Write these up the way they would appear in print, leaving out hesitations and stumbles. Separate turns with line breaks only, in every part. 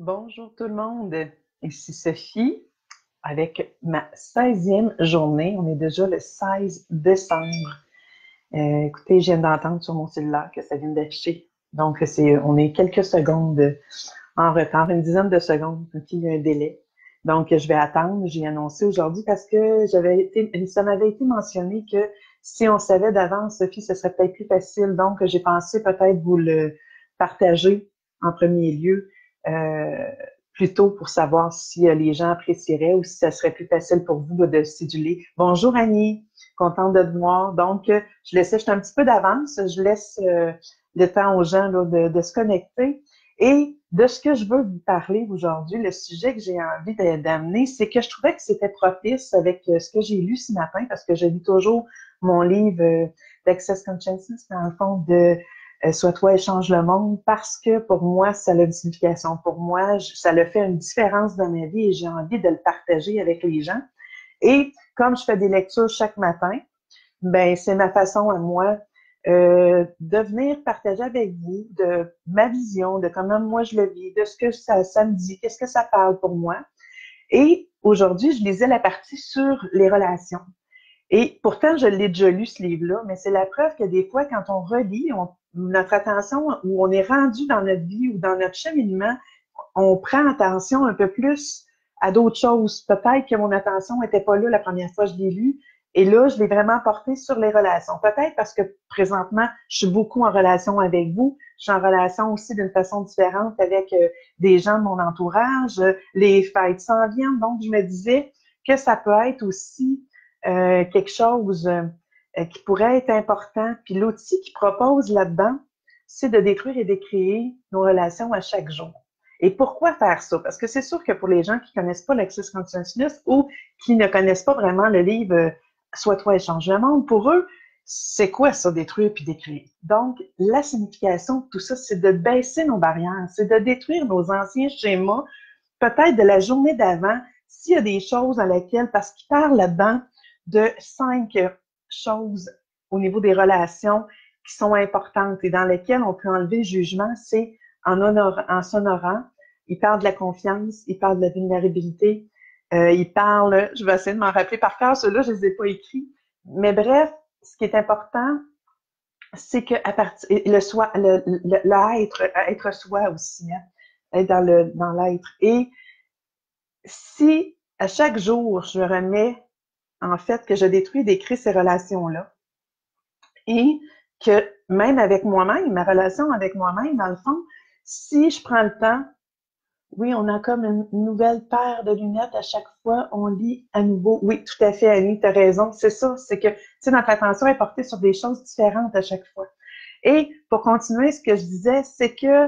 Bonjour tout le monde, ici Sophie avec ma 16e journée. On est déjà le 16 décembre. Écoutez, je viens d'entendre sur mon cellulaire que ça vient d'afficher. Donc, on est quelques secondes en retard, une dizaine de secondes, puis il y a un délai. Donc, je vais attendre. J'ai annoncé aujourd'hui parce que ça m'avait été mentionné que si on savait d'avance, Sophie, ce serait peut-être plus facile. Donc, j'ai pensé peut-être vous le partager en premier lieu, euh, plutôt pour savoir si les gens apprécieraient ou si ça serait plus facile pour vous de céduler. Bonjour Annie, contente de te voir. Donc, je laissais juste un petit peu d'avance. Je laisse le temps aux gens là, de se connecter. Et de ce que je veux vous parler aujourd'hui, le sujet que j'ai envie d'amener, c'est que je trouvais que c'était propice avec ce que j'ai lu ce matin, parce que je lis toujours mon livre d'Access Consciousness, dans le fond, de Sois toi et change le monde, parce que pour moi, ça a une signification. Pour moi, ça le fait une différence dans ma vie et j'ai envie de le partager avec les gens. Et comme je fais des lectures chaque matin, ben c'est ma façon à moi de venir partager avec vous de ma vision, de comment moi je le vis, de ce que ça me dit, qu'est-ce que ça parle pour moi. Et aujourd'hui, je lisais la partie sur les relations. Et pourtant, je l'ai déjà lu, ce livre-là, mais c'est la preuve que des fois, quand on relit, notre attention, où on est rendu dans notre vie ou dans notre cheminement, on prend attention un peu plus à d'autres choses. Peut-être que mon attention n'était pas là la première fois que je l'ai lu, et là, je l'ai vraiment porté sur les relations. Peut-être parce que présentement, je suis beaucoup en relation avec vous. Je suis en relation aussi d'une façon différente avec des gens de mon entourage. Les fêtes s'en viennent, donc je me disais que ça peut être aussi quelque chose qui pourrait être important. Puis l'outil qu'il propose là-dedans, c'est de détruire et décréer nos relations à chaque jour. Et pourquoi faire ça? Parce que c'est sûr que pour les gens qui connaissent pas l'Access Consciousness ou qui ne connaissent pas vraiment le livre Sois toi et change le monde, pour eux, c'est quoi ça, détruire puis décréer? Donc, la signification de tout ça, c'est de baisser nos barrières, c'est de détruire nos anciens schémas, peut-être de la journée d'avant, s'il y a des choses dans lesquelles, parce qu'il parle là-dedans de 5 choses au niveau des relations qui sont importantes et dans lesquelles on peut enlever le jugement, c'est en s'honorant. Il parle de la confiance, il parle de la vulnérabilité, il parle, je vais essayer de m'en rappeler par cœur, ceux-là, je les ai pas écrits. Mais bref, ce qui est important, c'est que à partir le soi, être soi aussi, hein, être dans l'être. Et si à chaque jour je remets en fait que je détruis et décris ces relations-là, et que même avec moi-même, ma relation avec moi-même, dans le fond, si je prends le temps, oui, on a comme une nouvelle paire de lunettes à chaque fois, on lit à nouveau. Oui, tout à fait, Annie, tu as raison. C'est ça, c'est que, tu sais, notre attention est portée sur des choses différentes à chaque fois. Et pour continuer, ce que je disais, c'est que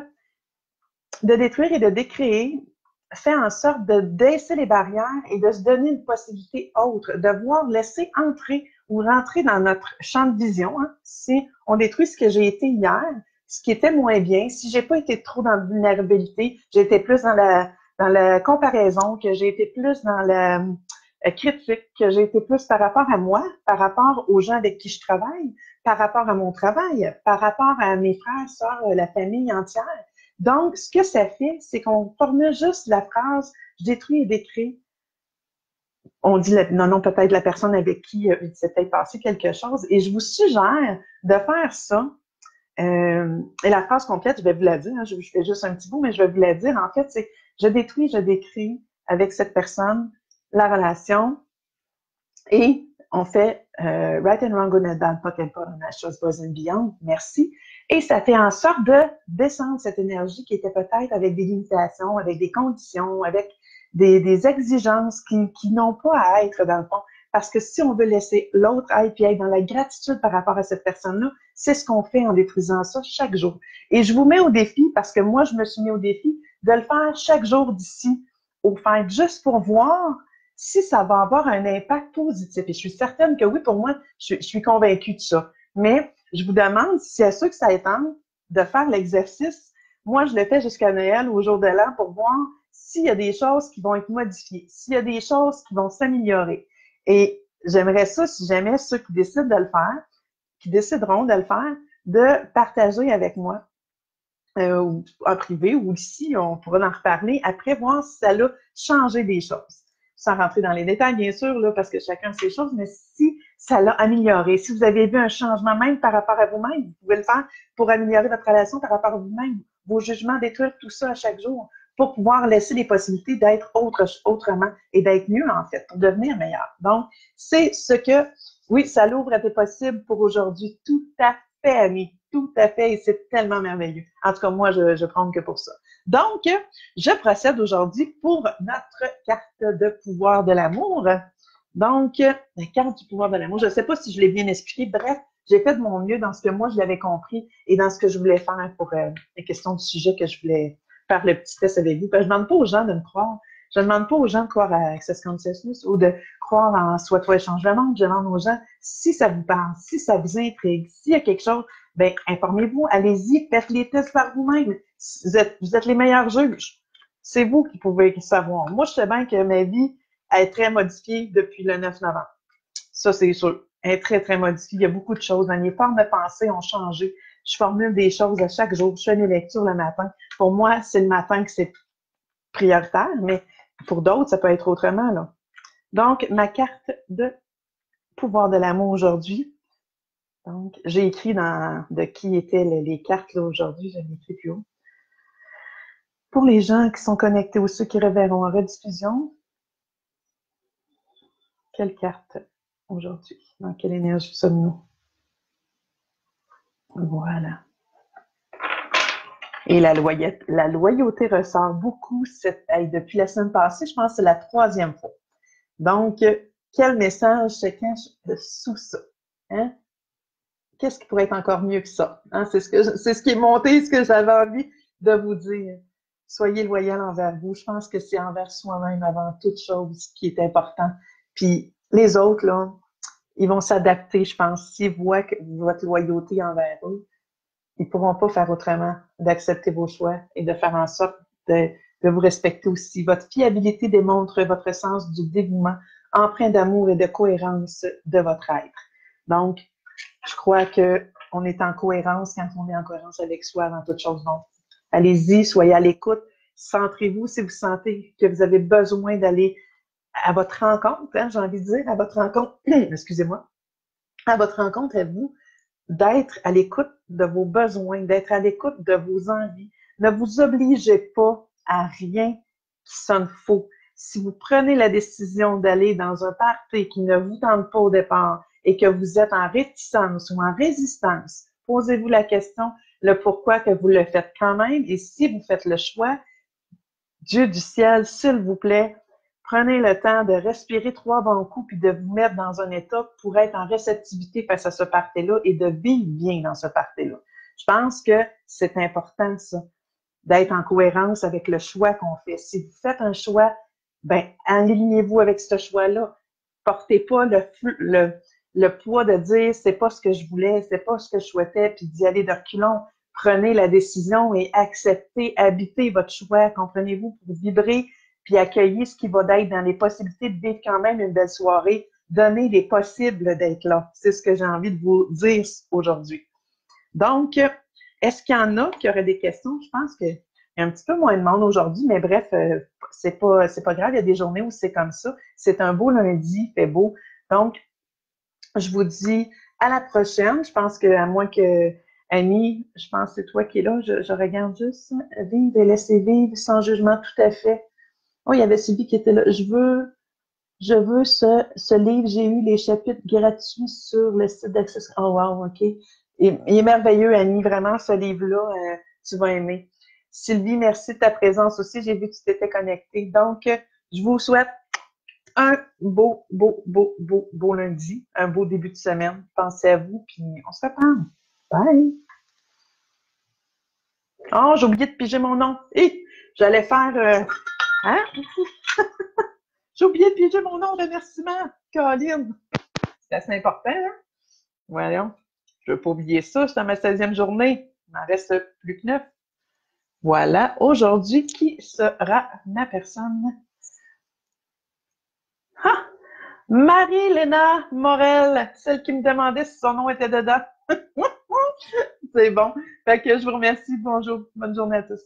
de détruire et de décréer fait en sorte de baisser les barrières et de se donner une possibilité autre, de voir laisser entrer ou rentrer dans notre champ de vision. Hein. Si on détruit ce que j'ai été hier, ce qui était moins bien, si j'ai pas été trop dans la vulnérabilité, j'ai été plus dans la comparaison, que j'ai été plus dans la critique, que j'ai été plus par rapport à moi, par rapport aux gens avec qui je travaille, par rapport à mon travail, par rapport à mes frères, sœurs, la famille entière. Donc, ce que ça fait, c'est qu'on formule juste la phrase je détruis et décris. On dit non, non, peut-être la personne avec qui il s'est peut-être passé quelque chose. Et je vous suggère de faire ça. Et la phrase complète, je vais vous la dire, hein, je fais juste un petit bout, mais je vais vous la dire. En fait, c'est je détruis, je décris avec cette personne la relation et on fait Right and Wrong, Good and Bad, Pot and Pot, on Astros, Boys and Beyond. Merci. Et ça fait en sorte de descendre cette énergie qui était peut-être avec des limitations, avec des conditions, avec des exigences qui n'ont pas à être dans le fond. Parce que si on veut laisser l'autre être puis être dans la gratitude par rapport à cette personne-là, c'est ce qu'on fait en détruisant ça chaque jour. Et je vous mets au défi, parce que moi, je me suis mis au défi de le faire chaque jour d'ici au fait, juste pour voir si ça va avoir un impact positif. Et je suis certaine que oui, pour moi, je suis convaincue de ça. Mais je vous demande si c'est à ceux que ça étend de faire l'exercice. Moi, je le fais jusqu'à Noël ou au jour de l'an pour voir s'il y a des choses qui vont être modifiées, s'il y a des choses qui vont s'améliorer. Et j'aimerais ça, si jamais ceux qui décident de le faire, qui décideront de le faire, de partager avec moi ou en privé ou ici, on pourra en reparler après, voir si ça a changé des choses. Sans rentrer dans les détails, bien sûr, là, parce que chacun a ses choses, mais si ça l'a amélioré, si vous avez vu un changement même par rapport à vous-même, vous pouvez le faire pour améliorer votre relation par rapport à vous-même, vos jugements, détruire tout ça à chaque jour pour pouvoir laisser les possibilités d'être autrement et d'être mieux, en fait, pour devenir meilleur. Donc, c'est ce que, oui, ça l'ouvre à tes possibles pour aujourd'hui. Tout à fait, Annie. Tout à fait. Et c'est tellement merveilleux. En tout cas, moi, je prends que pour ça. Donc, je procède aujourd'hui pour notre carte de pouvoir de l'amour. Donc, la carte du pouvoir de l'amour, je ne sais pas si je l'ai bien expliqué. Bref, j'ai fait de mon mieux dans ce que moi, je l'avais compris et dans ce que je voulais faire pour les questions du sujet que je voulais faire le petit test avec vous. Parce que je ne demande pas aux gens de me croire. Je ne demande pas aux gens de croire à Access Consciousness ou de croire en Soit toi échange le monde. Je demande aux gens, si ça vous parle, si ça vous intrigue, s'il y a quelque chose, ben informez-vous, allez-y, faites les tests par vous-même. Vous êtes les meilleurs juges. C'est vous qui pouvez savoir. Moi, je sais bien que ma vie est très modifiée depuis le 9 novembre. Ça, c'est sûr. Elle est très, très modifiée. Il y a beaucoup de choses. Mes formes de pensée ont changé. Je formule des choses à chaque jour. Je fais mes lectures le matin. Pour moi, c'est le matin que c'est prioritaire, mais pour d'autres, ça peut être autrement, là. Donc, ma carte de pouvoir de l'amour aujourd'hui. Donc, j'ai écrit de qui étaient les cartes là aujourd'hui. Je l'ai écrit plus haut. Pour les gens qui sont connectés ou ceux qui reverront en rediffusion, quelle carte aujourd'hui? Dans quelle énergie sommes-nous? Voilà. Et la loyauté ressort beaucoup depuis la semaine passée. Je pense que c'est la 3e fois. Donc, quel message se cache sous ça? Hein? Qu'est-ce qui pourrait être encore mieux que ça? Hein? C'est ce qui est monté, ce que j'avais envie de vous dire. Soyez loyal envers vous. Je pense que c'est envers soi-même avant toute chose qui est important. Puis les autres, là, ils vont s'adapter, je pense. S'ils voient que votre loyauté envers eux, ils pourront pas faire autrement d'accepter vos choix et de faire en sorte de vous respecter aussi. Votre fiabilité démontre votre sens du dévouement, empreint d'amour et de cohérence de votre être. Donc, je crois que on est en cohérence quand on est en cohérence avec soi avant toute chose. Donc, allez-y, soyez à l'écoute, centrez-vous si vous sentez que vous avez besoin d'aller à votre rencontre, hein, j'ai envie de dire, à votre rencontre, excusez-moi, à votre rencontre à vous, d'être à l'écoute de vos besoins, d'être à l'écoute de vos envies. Ne vous obligez pas à rien qui sonne faux. Si vous prenez la décision d'aller dans un party qui ne vous tente pas au départ et que vous êtes en réticence ou en résistance, posez-vous la question, le pourquoi que vous le faites quand même. Et si vous faites le choix, Dieu du ciel, s'il vous plaît, prenez le temps de respirer 3 bons coups puis de vous mettre dans un état pour être en réceptivité face à ce party-là et de vivre bien dans ce party-là. Je pense que c'est important, ça, d'être en cohérence avec le choix qu'on fait. Si vous faites un choix, ben, alignez-vous avec ce choix-là. Portez pas le poids de dire c'est pas ce que je voulais, c'est pas ce que je souhaitais, puis d'y aller de reculons. Prenez la décision et acceptez, habitez votre choix, comprenez-vous, pour vibrer puis accueillir ce qui va d'être dans les possibilités de vivre quand même une belle soirée. Donnez les possibles d'être là. C'est ce que j'ai envie de vous dire aujourd'hui. Donc, est-ce qu'il y en a qui auraient des questions? Je pense qu'il y a un petit peu moins de monde aujourd'hui, mais bref, c'est pas grave. Il y a des journées où c'est comme ça. C'est un beau lundi, il fait beau. Donc, je vous dis à la prochaine. Je pense qu'à moins que Annie, je pense que c'est toi qui es là. Je regarde juste. Vivre et laisser vivre sans jugement, tout à fait. Oh, il y avait Sylvie qui était là. Je veux ce livre. J'ai eu les chapitres gratuits sur le site d'Access. Oh, wow, OK. Il est merveilleux, Annie. Vraiment, ce livre-là, tu vas aimer. Sylvie, merci de ta présence aussi. J'ai vu que tu t'étais connectée. Donc, je vous souhaite un beau, beau, beau, beau, beau lundi. Un beau début de semaine. Pensez à vous, puis on se reparle. Bye! Oh, j'ai oublié de piger mon nom. Hé, j'allais faire... hein? J'ai oublié de piger mon nom de remerciement. Caroline. C'est assez important, hein? Voyons. Je ne veux pas oublier ça. C'est à ma 16e journée. Il m'en reste plus que 9. Voilà. Aujourd'hui, qui sera ma personne? Ah! Marie-Léna Morel, celle qui me demandait si son nom était dedans. C'est bon. Fait que je vous remercie. Bonjour. Bonne journée à tous.